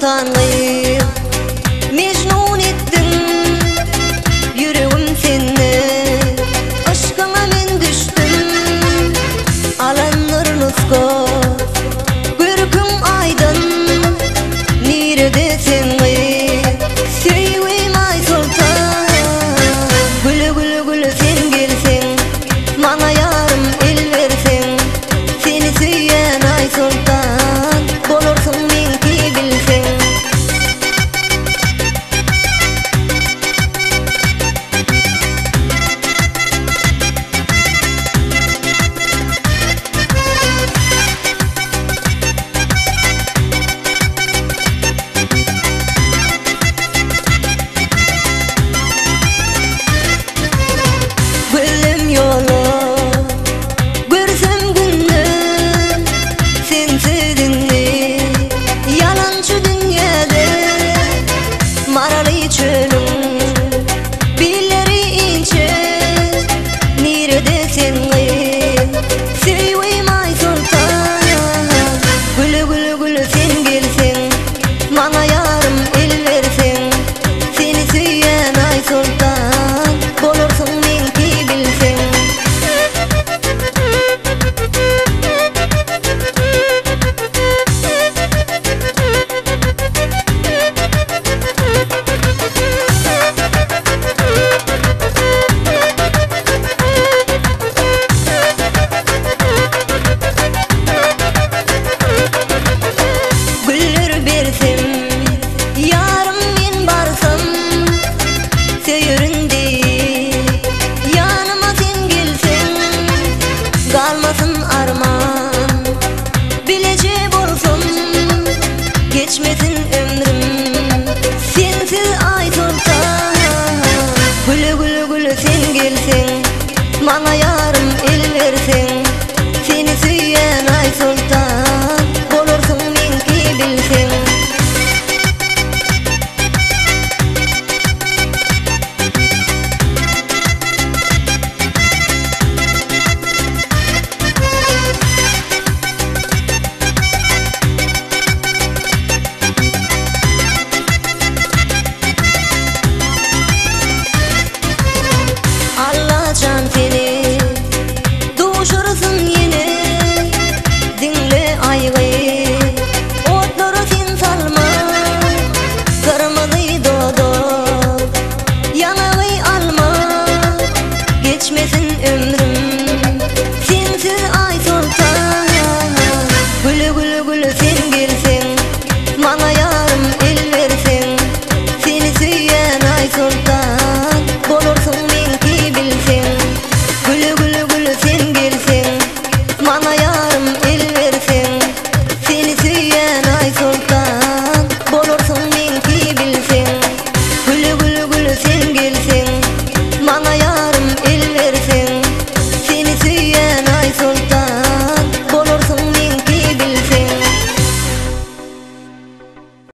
sultanıyım. Mecnun ettin yüreğim seni, aşkına men düştüm. Alanlarınız koz, görküm aydın, neredesin seveyim ay sultan. Gülü gülü gülü sen gelsin, bana yarım el versin. Seni süyen ay sultan, bolursun minki bilsin. Gülüm yolu görsem gündüm, sensizini yalancı dünyada. Maralı çölüm billeri ince, neredesin seveyim ay sultan. Gülü gülü gülü sen gelsin, bana yarım el versin. Seni süyen ay sultan, bolursun minki bilsin. Güller bersim yarım men barsam, söyüründe yanıma sen gelsin. Kalmasın arman bilece bolsun, geçmesin ömrüm sensiz ay sultan. Gülü gülü gülü sen gelsin, bana yarım el versin. Seni süyen ay sultan, bolursun minki bilsin. Allah can seni duşursun yine, dinle aygı otları sen salma. Kırmızı dodo yanağı alma, geçmesin ömrüm sensiz ay